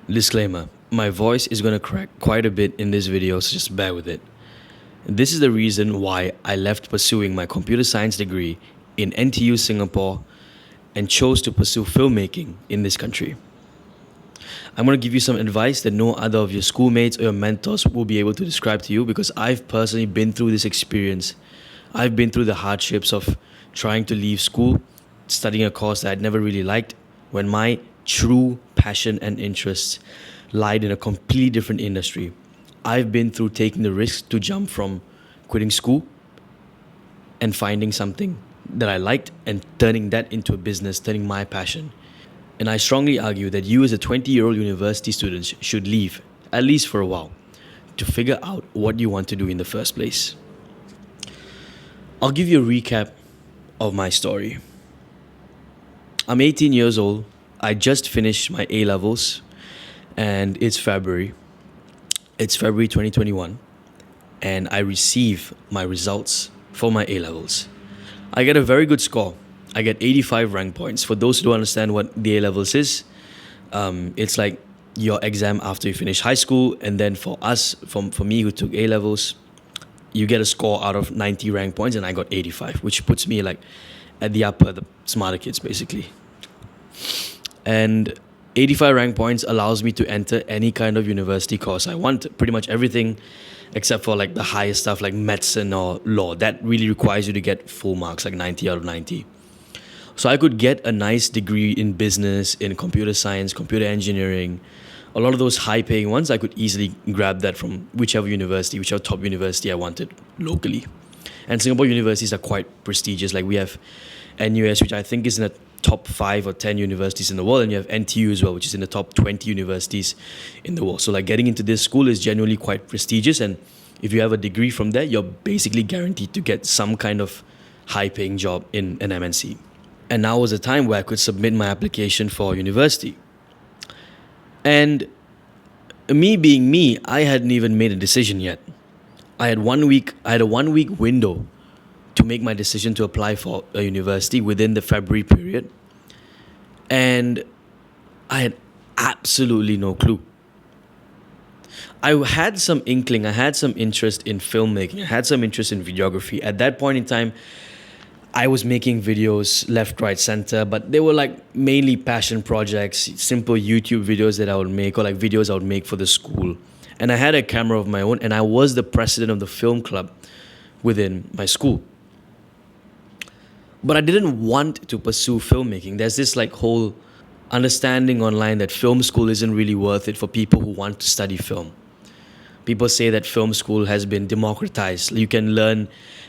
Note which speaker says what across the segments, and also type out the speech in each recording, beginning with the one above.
Speaker 1: Disclaimer, my voice is going to crack quite a bit in this video, so just bear with it. This is the reason why I left pursuing my computer science degree in NTU Singapore and chose to pursue filmmaking in this country. I'm going to give you some advice that no other of your schoolmates or your mentors will be able to describe to you, because I've personally been through this experience. I've been through the hardships of trying to leave school, studying a course that I'd never really liked, when my true passion and interests lied in a completely different industry. I've been through taking the risk to jump from quitting school and finding something that I liked and turning that into a business, turning my passion. And I strongly argue that you as a 20-year-old university student should leave, at least for a while, to figure out what you want to do in the first place. I'll give you a recap of my story. I'm 18 years old. I just finished my A-levels and it's February. It's February 2021 and I receive my results for my A-levels. I get a very good score. I get 85 rank points. For those who don't understand what the A-levels is, it's like your exam after you finish high school, and then for us, for me who took A-levels, you get a score out of 90 rank points and I got 85, which puts me like at the upper, the smarter kids basically. And 85 rank points allows me to enter any kind of university course I want, pretty much everything except for like the highest stuff like medicine or law. That really requires you to get full marks, like 90 out of 90. So I could get a nice degree in business, in computer science, computer engineering. A lot of those high-paying ones, I could easily grab that from whichever university, whichever top university I wanted locally. And Singapore universities are quite prestigious. Like we have NUS, which I think is in the top 5 or 10 universities in the world, and you have NTU as well, which is in the top 20 universities in the world. So like getting into this school is genuinely quite prestigious, and if you have a degree from there, you're basically guaranteed to get some kind of high-paying job in an MNC. And now was a time where I could submit my application for university. And me being me, I hadn't even made a decision yet. I had a 1 week window to make my decision to apply for a university within the February period. And I had absolutely no clue. I had some inkling, I had some interest in filmmaking, I had some interest in videography. At that point in time, I was making videos left, right, center, but they were like mainly passion projects, simple YouTube videos that I would make, or like videos I would make for the school. And I had a camera of my own, and I was the president of the film club within my school. But I didn't want to pursue filmmaking. There's this like whole understanding online that film school isn't really worth it for people who want to study film. People say that film school has been democratized. You can learn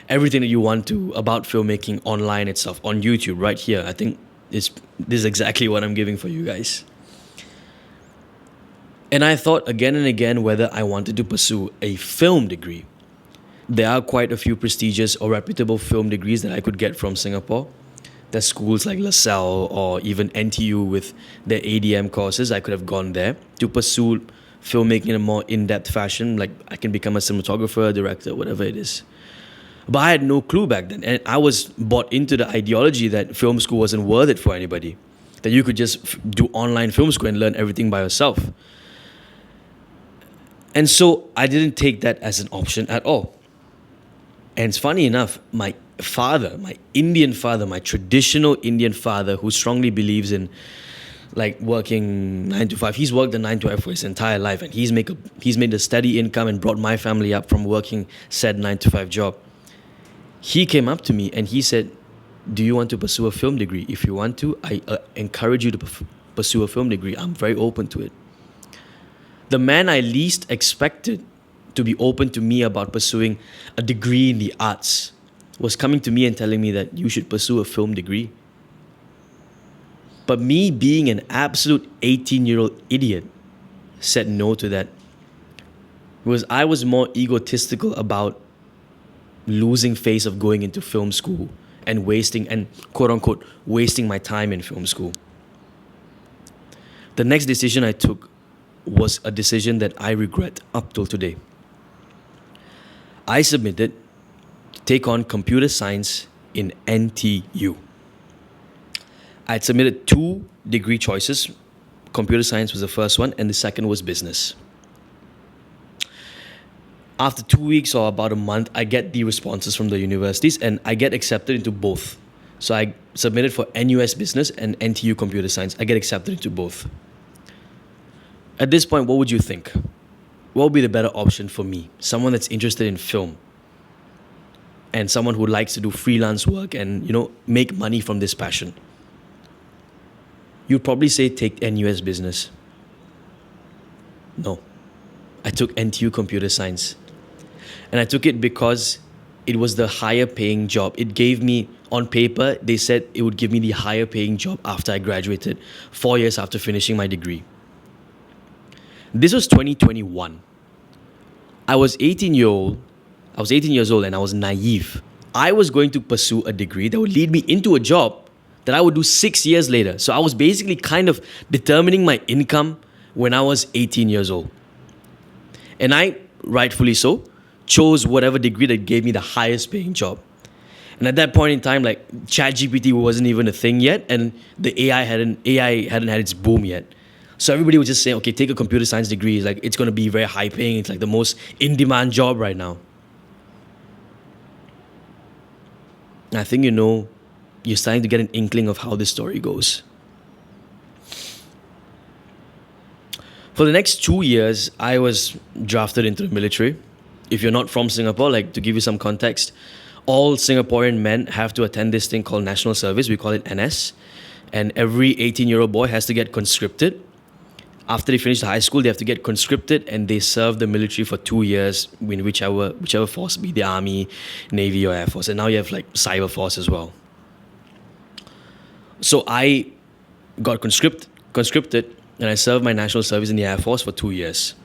Speaker 1: everything that you want to about filmmaking online itself, on YouTube, right here. I think this is exactly what I'm giving for you guys. And I thought again and again whether I wanted to pursue a film degree. There are quite a few prestigious or reputable film degrees that I could get from Singapore. There's schools like LaSalle or even NTU with their ADM courses. I could have gone there to pursue filmmaking in a more in-depth fashion. Like I can become a cinematographer, director, whatever it is. But I had no clue back then. And I was bought into the ideology that film school wasn't worth it for anybody. That you could just do online film school and learn everything by yourself. And so I didn't take that as an option at all. And it's funny enough, my father, my Indian father, my traditional Indian father, who strongly believes in like working 9 to 5. He's worked the 9 to 5 for his entire life, and he's made a steady income and brought my family up from working said 9 to 5 job. He came up to me and he said, "Do you want to pursue a film degree? If you want to, I encourage you to pursue a film degree. I'm very open to it." The man I least expected to be open to me about pursuing a degree in the arts was coming to me and telling me that you should pursue a film degree. But me being an absolute 18-year-old idiot said no to that, because I was more egotistical about losing face of going into film school and quote unquote wasting my time in film school. The next decision I took was a decision that I regret up till today. I submitted to take on computer science in NTU. I had submitted 2 degree choices, computer science was the first one, and the second was business. After 2 weeks or about a month, I get the responses from the universities and I get accepted into both. So I submitted for NUS Business and NTU Computer Science. I get accepted into both. At this point, what would you think? What would be the better option for me? Someone that's interested in film and someone who likes to do freelance work and, make money from this passion. You'd probably say take NUS Business. No. I took NTU Computer Science. And I took it because it was the higher paying job. It gave me, on paper, they said it would give me the higher paying job after I graduated, 4 years after finishing my degree. This was 2021. I was 18 years old and I was naive. I was going to pursue a degree that would lead me into a job that I would do 6 years later. So I was basically kind of determining my income when I was 18 years old. And I, rightfully so, chose whatever degree that gave me the highest paying job. And at that point in time, like ChatGPT wasn't even a thing yet, and the AI hadn't had its boom yet. So everybody was just saying, okay, take a computer science degree. It's going to be very high paying. It's like the most in-demand job right now. And I think you're starting to get an inkling of how this story goes. For the next 2 years, I was drafted into the military. If you're not from Singapore, to give you some context, all Singaporean men have to attend this thing called National Service. We call it NS. And every 18-year-old boy has to get conscripted. After they finish the high school, they have to get conscripted and they serve the military for 2 years in whichever force, be the Army, Navy, or Air Force. And now you have Cyber Force as well. So I got conscripted and I served my national service in the Air Force for 2 years.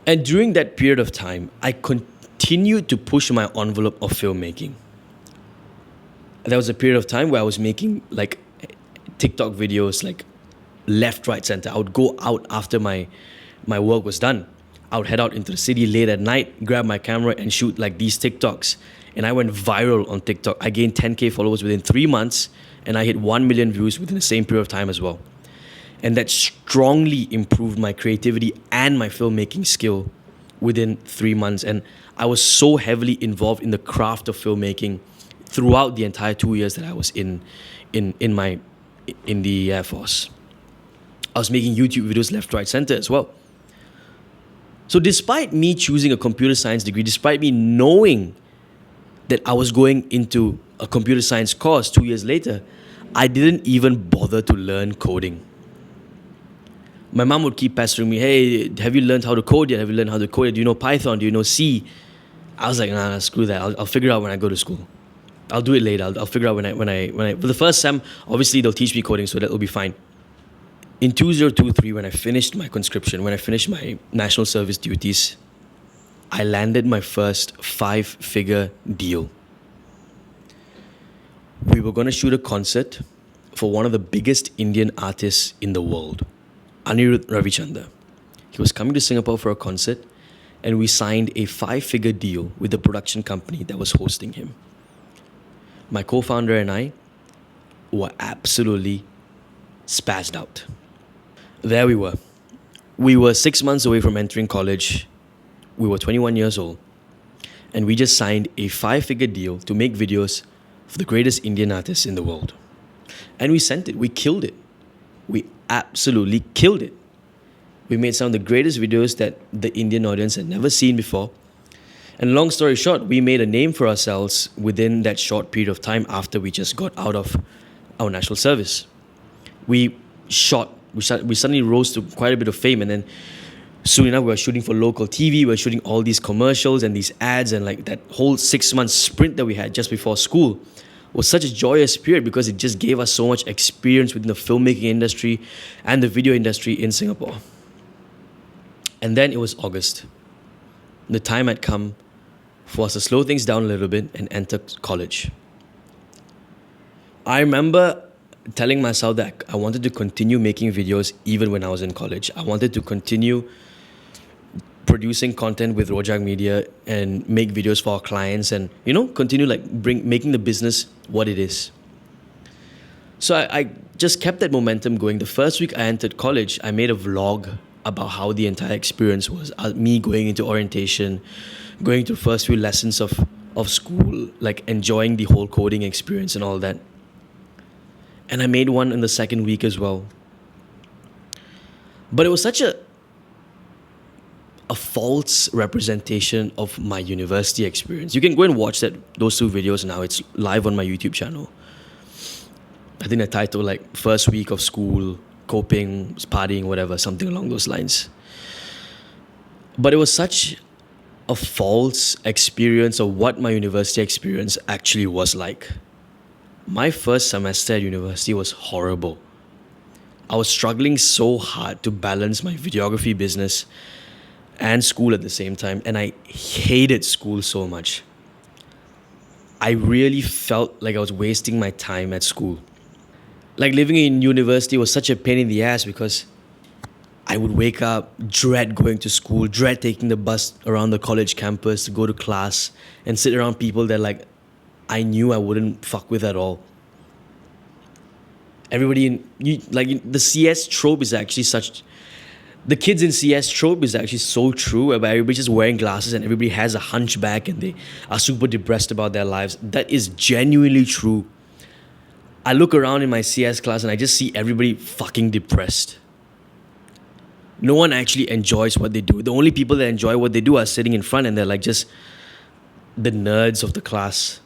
Speaker 1: And during that period of time, I continued to push my envelope of filmmaking. There was a period of time where I was making TikTok videos left, right, center. I would go out after my work was done. I would head out into the city late at night, grab my camera and shoot these TikToks. And I went viral on TikTok. I gained 10K followers within 3 months and I hit 1 million views within the same period of time as well. And that strongly improved my creativity and my filmmaking skill within 3 months. And I was so heavily involved in the craft of filmmaking throughout the entire 2 years that I was in the Air Force. I was making YouTube videos left, right, center as well. So despite me choosing a computer science degree, despite me knowing that I was going into a computer science course 2 years later, I didn't even bother to learn coding. My mom would keep pestering me, hey, have you learned how to code yet? Have you learned how to code yet? Do you know Python? Do you know C? I was like, nah, screw that. I'll figure it out when I go to school. I'll do it later. I'll figure it out when I for the first sem, obviously they'll teach me coding, so that'll be fine. In 2023, when I finished my conscription, when I finished my national service duties, I landed my first 5-figure deal. We were going to shoot a concert for one of the biggest Indian artists in the world, Anirudh Ravichandra. He was coming to Singapore for a concert, and we signed a 5-figure deal with the production company that was hosting him. My co-founder and I were absolutely spazzed out. There we were. We were 6 months away from entering college. We were 21 years old. And we just signed a 5-figure deal to make videos for the greatest Indian artists in the world. And we sent it. We killed it. We absolutely killed it. We made some of the greatest videos that the Indian audience had never seen before. And long story short, we made a name for ourselves within that short period of time after we just got out of our national service. We suddenly rose to quite a bit of fame, and then soon enough we were shooting for local TV, we were shooting all these commercials and these ads, and that whole 6-month sprint that we had just before school was such a joyous period because it just gave us so much experience within the filmmaking industry and the video industry in Singapore. And then it was August. The time had come for us to slow things down a little bit and enter college. I remember telling myself that I wanted to continue making videos even when I was in college. I wanted to continue producing content with Rojak Media and make videos for our clients and, continue making the business what it is. So I just kept that momentum going. The first week I entered college, I made a vlog about how the entire experience was. Me going into orientation, going through first few lessons of school, like enjoying the whole coding experience and all that. And I made one in the second week as well. But it was such a false representation of my university experience. You can go and watch those two videos now. It's live on my YouTube channel. I think the title like first week of school, coping, partying, whatever, something along those lines. But it was such a false experience of what my university experience actually was like. My first semester at university was horrible. I was struggling so hard to balance my videography business and school at the same time, and I hated school so much. I really felt like I was wasting my time at school. Like living in university was such a pain in the ass because I would wake up, dread going to school, dread taking the bus around the college campus to go to class and sit around people that like I knew I wouldn't fuck with at all. The CS trope is actually the kids in CS trope is actually so true, whereby everybody's just wearing glasses and everybody has a hunchback and they are super depressed about their lives. That is genuinely true. I look around in my CS class and I just see everybody fucking depressed. No one actually enjoys what they do. The only people that enjoy what they do are sitting in front, and they're like just the nerds of the class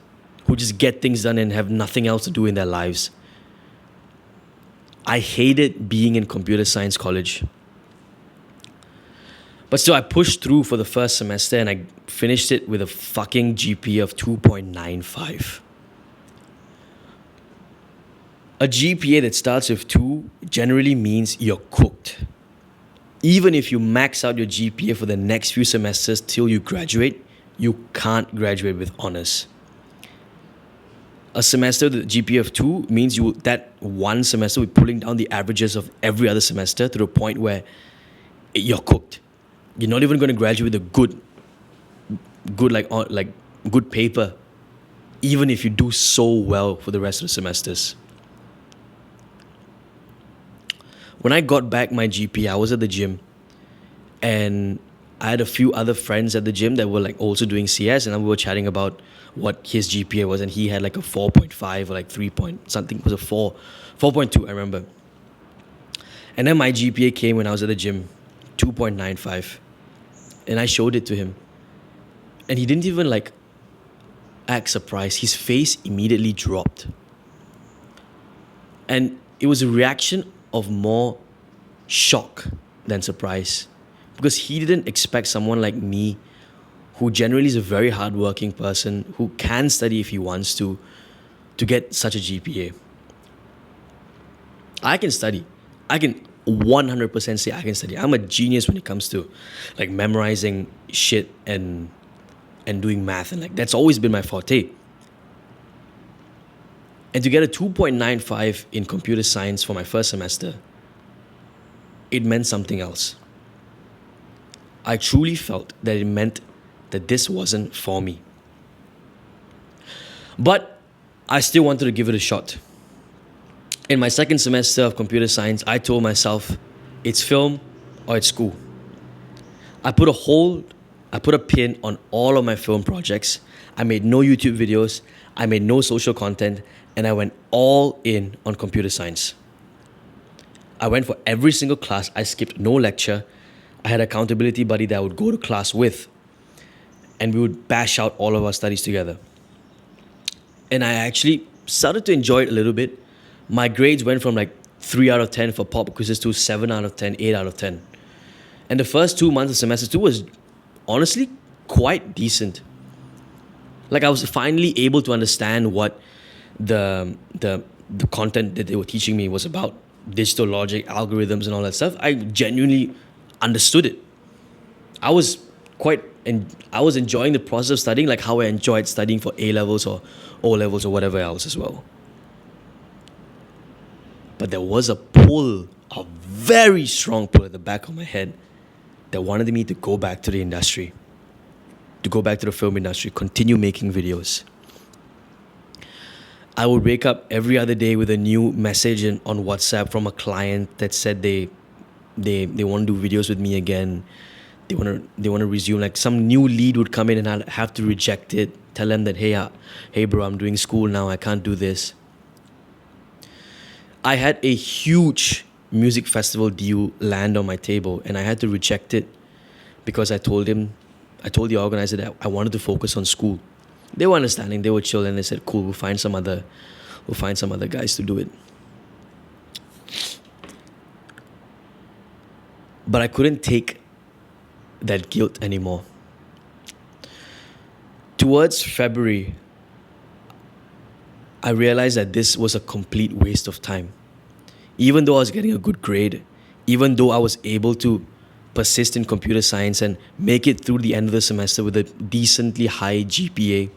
Speaker 1: who just get things done and have nothing else to do in their lives. I hated being in computer science college. But still, I pushed through for the first semester and I finished it with a fucking GPA of 2.95. A GPA that starts with 2 generally means you're cooked. Even if you max out your GPA for the next few semesters till you graduate, you can't graduate with honors. A semester with a GPA of 2 means that one semester will be pulling down the averages of every other semester to the point where you're cooked. You're not even going to graduate with a good paper, even if you do so well for the rest of the semesters. When I got back my GPA, I was at the gym, and I had a few other friends at the gym that were like also doing CS, and we were chatting about what his GPA was, and he had like a 4.5 or like 3 point something. It was a 4.2, I remember. And then my GPA came when I was at the gym, 2.95, and I showed it to him, and he didn't even like act surprised. His face immediately dropped, and it was a reaction of more shock than surprise, because he didn't expect someone like me, who generally is a very hardworking person, who can study if he wants to get such a GPA. I can study. I can 100% say I can study. I'm a genius when it comes to like memorizing shit and doing math, and like that's always been my forte. And to get a 2.95 in computer science for my first semester, it meant something else. I truly felt that it meant that this wasn't for me. But I still wanted to give it a shot. In my second semester of computer science, I told myself, it's film or it's school. I put a pin on all of my film projects. I made no YouTube videos. I made no social content. And I went all in on computer science. I went for every single class. I skipped no lecture. I had an accountability buddy that I would go to class with, and we would bash out all of our studies together. And I actually started to enjoy it a little bit. My grades went from like 3 out of 10 for pop quizzes to 7 out of 10, 8 out of 10. And the first 2 months of semester 2 was honestly quite decent. Like I was finally able to understand what the content that they were teaching me was about, digital logic, algorithms and all that stuff. I genuinely understood it. I was enjoying the process of studying, like how I enjoyed studying for A levels or O levels or whatever else as well. But there was a very strong pull at the back of my head that wanted me to go back to the industry, to go back to the film industry, continue making videos. I would wake up every other day with a new message on WhatsApp from a client that said they want to do videos with me again. They want to resume. Like some new lead would come in and I'd have to reject it. Tell them that hey bro, I'm doing school now. I can't do this. I had a huge music festival deal land on my table, and I had to reject it because I told the organizer that I wanted to focus on school. They were understanding. They were chill, and they said, "Cool, we'll find some other guys to do it." But I couldn't take that guilt anymore. Towards February, I realized that this was a complete waste of time. Even though I was getting a good grade, even though I was able to persist in computer science and make it through the end of the semester with a decently high GPA,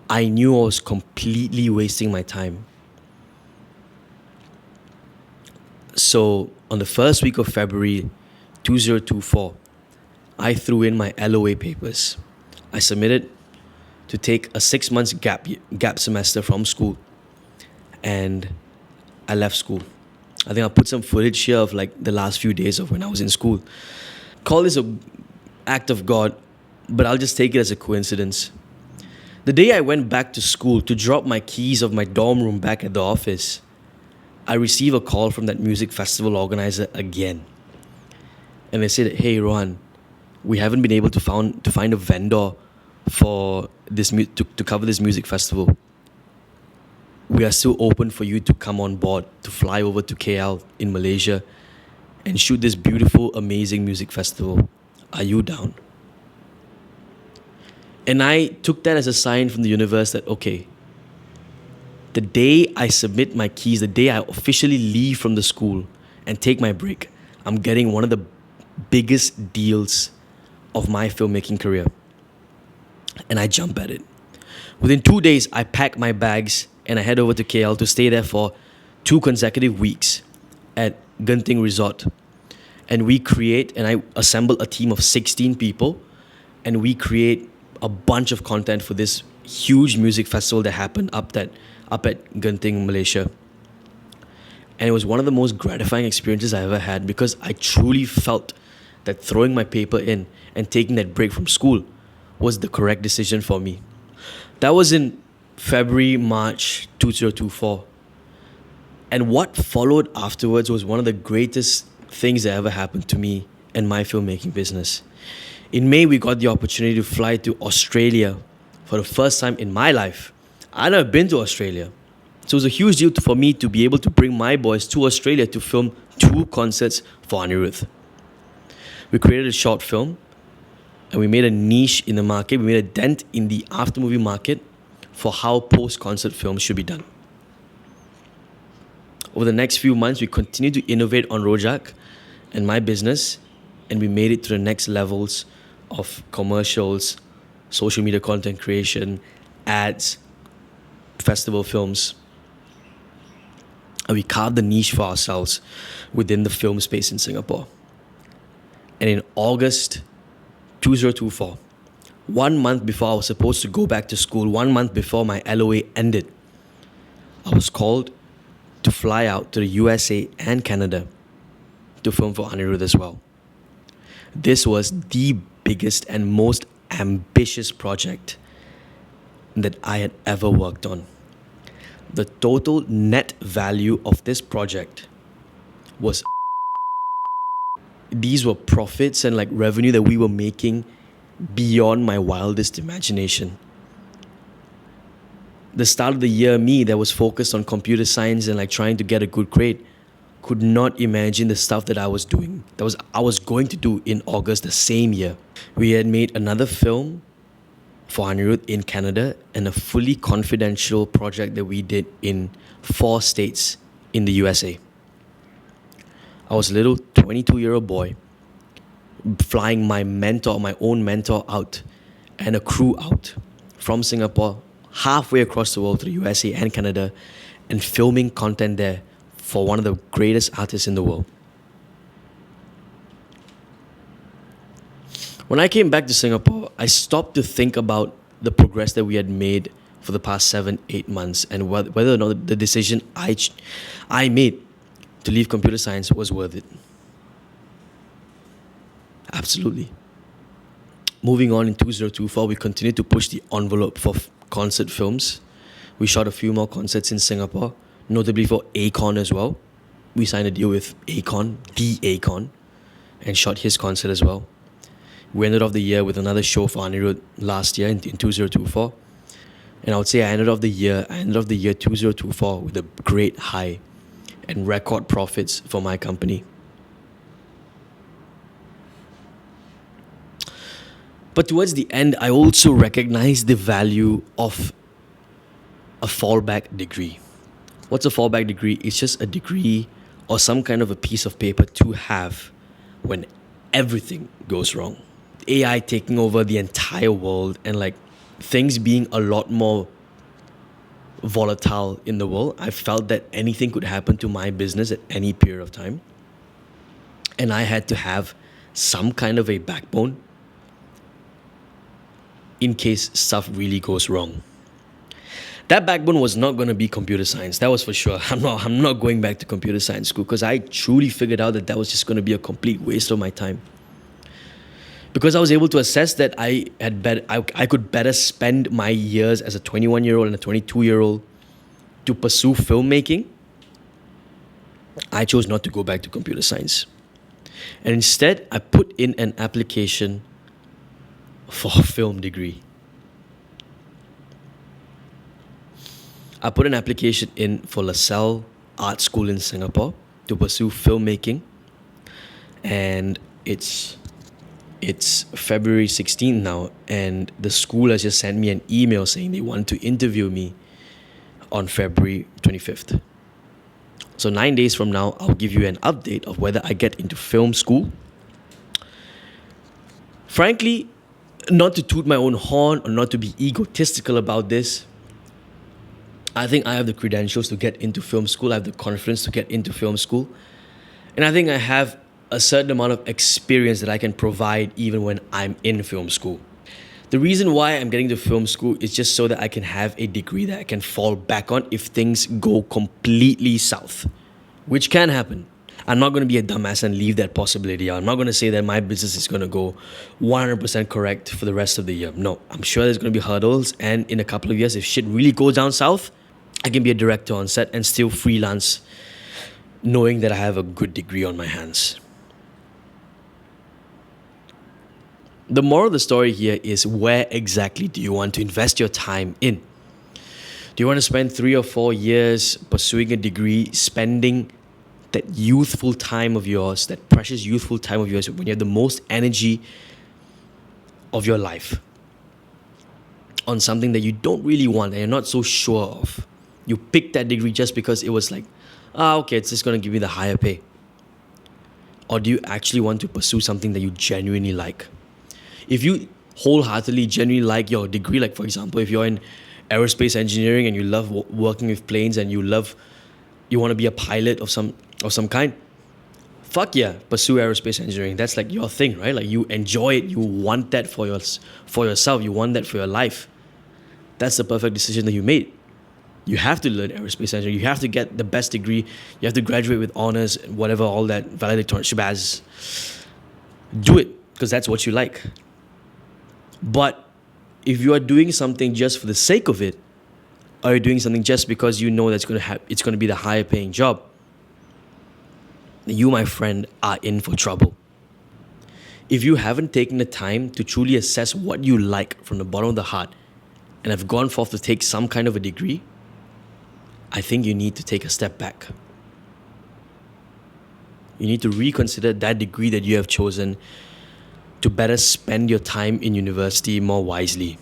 Speaker 1: I knew I was completely wasting my time. So on the first week of February 2024, I threw in my LOA papers. I submitted to take a 6 months gap semester from school, and I left school. I think I'll put some footage here of like the last few days of when I was in school. Call this an act of God, but I'll just take it as a coincidence. The day I went back to school to drop my keys of my dorm room back at the office, I received a call from that music festival organizer again. And they said, "Hey Rohan, we haven't been able to find a vendor for this to cover this music festival. We are still open for you to come on board, to fly over to KL in Malaysia and shoot this beautiful, amazing music festival. Are you down?" And I took that as a sign from the universe that, okay, the day I submit my keys, the day I officially leave from the school and take my break, I'm getting one of the biggest deals of my filmmaking career. And I jump at it. Within 2 days, I pack my bags and I head over to KL to stay there for 2 consecutive weeks at Genting Resort. And I assemble a team of 16 people, and we create a bunch of content for this huge music festival that happened up at Genting, Malaysia. And it was one of the most gratifying experiences I ever had, because I truly felt that throwing my paper in and taking that break from school was the correct decision for me. That was in February, March 2024. And what followed afterwards was one of the greatest things that ever happened to me and my filmmaking business. In May, we got the opportunity to fly to Australia for the first time in my life. I'd never been to Australia. So it was a huge deal for me to be able to bring my boys to Australia to film 2 concerts for Anirudh. We created a short film, and we made a niche in the market. We made a dent in the after-movie market for how post-concert films should be done. Over the next few months, we continued to innovate on Rojak and my business, and we made it to the next levels of commercials, social media content creation, ads, festival films. And we carved the niche for ourselves within the film space in Singapore. And in August 2024, 1 month before I was supposed to go back to school, 1 month before my LOA ended, I was called to fly out to the USA and Canada to film for Anirudh as well. This was the biggest and most ambitious project that I had ever worked on. The total net value of this project was... These were profits and like revenue that we were making beyond my wildest imagination. The start of the year, me that was focused on computer science and like trying to get a good grade, could not imagine the stuff that I was doing, I was going to do in August the same year. We had made another film for Anirudh in Canada and a fully confidential project that we did in 4 states in the USA. I was a little 22-year-old boy flying my own mentor out and a crew out from Singapore halfway across the world to the USA and Canada and filming content there for one of the greatest artists in the world. When I came back to Singapore, I stopped to think about the progress that we had made for the past 7-8 months, and whether or not the decision I made to leave computer science was worth it. Absolutely. Moving on in 2024, we continued to push the envelope for concert films. We shot a few more concerts in Singapore, notably for Akon as well. We signed a deal with Akon, the Akon, and shot his concert as well. We ended off the year with another show for Anirudh last year in 2024. And I would say I ended off the year 2024 with a great high and record profits for my company. But towards the end, I also recognized the value of a fallback degree. What's a fallback degree? It's just a degree or some kind of a piece of paper to have when everything goes wrong. AI taking over the entire world and like things being a lot more volatile in the world, I felt that anything could happen to my business at any period of time. And I had to have some kind of a backbone in case stuff really goes wrong. That backbone was not going to be computer science. That was for sure. I'm not going back to computer science school because I truly figured out that was just going to be a complete waste of my time. Because I was able to assess that I could better spend my years as a 21-year-old and a 22-year-old to pursue filmmaking, I chose not to go back to computer science. And instead, I put in an application for a film degree. I put an application in for LaSalle Art School in Singapore to pursue filmmaking. And it's February 16th now, and the school has just sent me an email saying they want to interview me on February 25th. So 9 days from now, I'll give you an update of whether I get into film school. Frankly, not to toot my own horn or not to be egotistical about this, I think I have the credentials to get into film school. I have the confidence to get into film school. And I think I have a certain amount of experience that I can provide even when I'm in film school. The reason why I'm getting to film school is just so that I can have a degree that I can fall back on if things go completely south, which can happen. I'm not going to be a dumbass and leave that possibility out. I'm not going to say that my business is going to go 100% correct for the rest of the year. No, I'm sure there's going to be hurdles, and in a couple of years, if shit really goes down south, I can be a director on set and still freelance, knowing that I have a good degree on my hands. The moral of the story here is, where exactly do you want to invest your time in? Do you want to spend 3 or 4 years pursuing a degree, spending that youthful time of yours, that precious youthful time of yours when you have the most energy of your life on something that you don't really want and you're not so sure of? You picked that degree just because it was like, okay, it's just going to give me the higher pay. Or do you actually want to pursue something that you genuinely like? If you wholeheartedly, genuinely like your degree, like for example, if you're in aerospace engineering and you love working with planes and you want to be a pilot of some kind, fuck yeah, pursue aerospace engineering. That's like your thing, right? Like you enjoy it, you want that for yourself, you want that for your life. That's the perfect decision that you made. You have to learn aerospace engineering. You have to get the best degree. You have to graduate with honors, whatever all that valedictorian has. Do it because that's what you like. But if you are doing something just for the sake of it, or you're doing something just because you know that's it's going to be the higher paying job, you, my friend, are in for trouble. If you haven't taken the time to truly assess what you like from the bottom of the heart and have gone forth to take some kind of a degree, I think you need to take a step back. You need to reconsider that degree that you have chosen to better spend your time in university more wisely.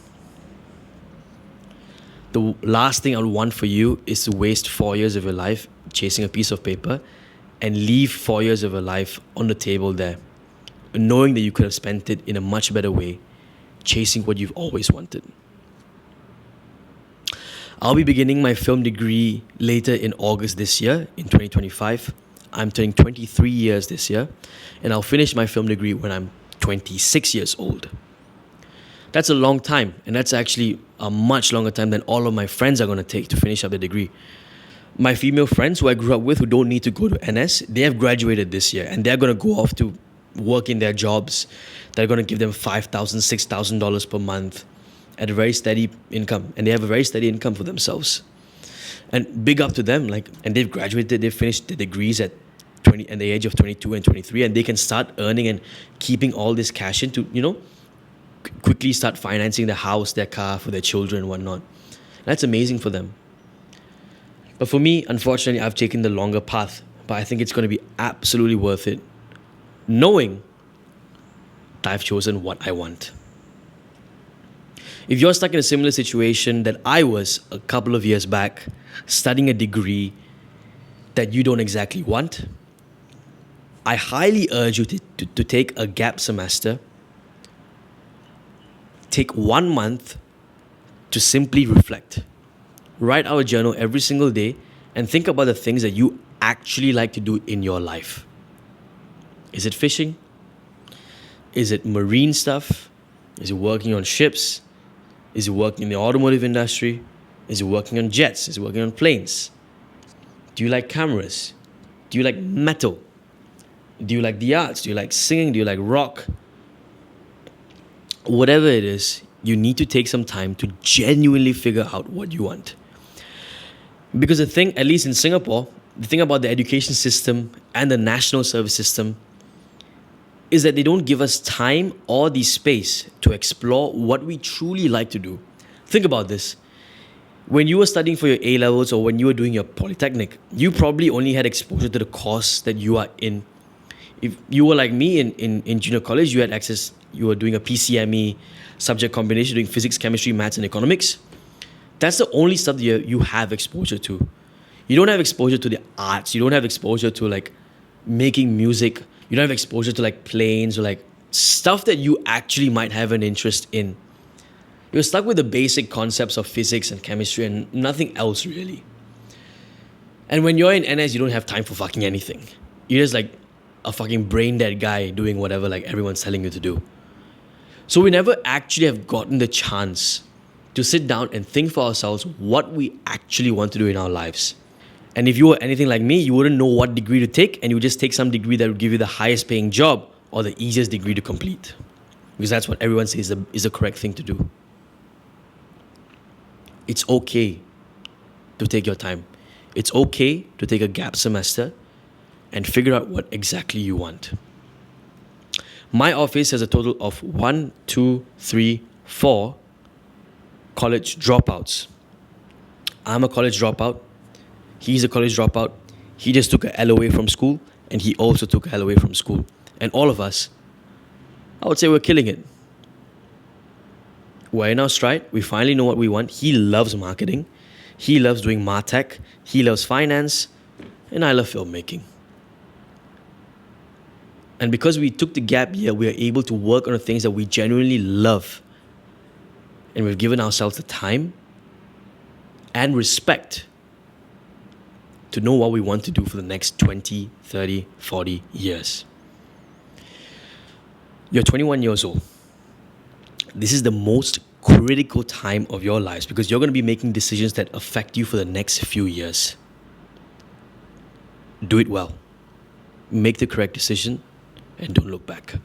Speaker 1: The last thing I would want for you is to waste 4 years of your life chasing a piece of paper and leave 4 years of your life on the table there, knowing that you could have spent it in a much better way, chasing what you've always wanted. I'll be beginning my film degree later in August this year, in 2025. I'm turning 23 years this year, and I'll finish my film degree when I'm 26 years old. That's a long time, and that's actually a much longer time than all of my friends are going to take to finish up their degree. My female friends who I grew up with who don't need to go to NS, they have graduated this year, and they're going to go off to work in their jobs that are going to give them $5,000, $6,000 per month at a very steady income, and they have a very steady income for themselves. And big up to them, and they've graduated, they've finished their degrees at the age of 22 and 23, and they can start earning and keeping all this cash in to, quickly start financing their house, their car for their children and whatnot. That's amazing for them. But for me, unfortunately, I've taken the longer path, but I think it's going to be absolutely worth it, knowing that I've chosen what I want. If you're stuck in a similar situation that I was a couple of years back, studying a degree that you don't exactly want, I highly urge you to take a gap semester. Take 1 month to simply reflect. Write out a journal every single day and think about the things that you actually like to do in your life. Is it fishing? Is it marine stuff? Is it working on ships? Is it working in the automotive industry? Is it working on jets? Is it working on planes? Do you like cameras? Do you like metal? Do you like the arts? Do you like singing? Do you like rock? Whatever it is, you need to take some time to genuinely figure out what you want. Because the thing, at least in Singapore, the thing about the education system and the national service system is that they don't give us time or the space to explore what we truly like to do. Think about this. When you were studying for your A-levels or when you were doing your polytechnic, you probably only had exposure to the course that you are in. If you were like me in junior college, you had access, you were doing a PCME subject combination, doing physics, chemistry, maths, and economics. That's the only stuff that you have exposure to. You don't have exposure to the arts. You don't have exposure to making music. You don't have exposure to planes or stuff that you actually might have an interest in. You're stuck with the basic concepts of physics and chemistry and nothing else really. And when you're in NS, you don't have time for fucking anything. You're just a fucking brain dead guy doing whatever everyone's telling you to do. So we never actually have gotten the chance to sit down and think for ourselves what we actually want to do in our lives. And if you were anything like me, you wouldn't know what degree to take, and you would just take some degree that would give you the highest paying job or the easiest degree to complete. Because that's what everyone says is the correct thing to do. It's okay to take your time. It's okay to take a gap semester and figure out what exactly you want. My office has a total of 1, 2, 3, 4 college dropouts. I'm a college dropout. He's a college dropout. He just took a LOA from school, and he also took a LOA from school. And all of us, I would say we're killing it. We're in our stride. We finally know what we want. He loves marketing. He loves doing MarTech. He loves finance. And I love filmmaking. And because we took the gap year, we are able to work on the things that we genuinely love. And we've given ourselves the time and respect to know what we want to do for the next 20, 30, 40 years. You're 21 years old. This is the most critical time of your lives because you're going to be making decisions that affect you for the next few years. Do it well. Make the correct decision and don't look back.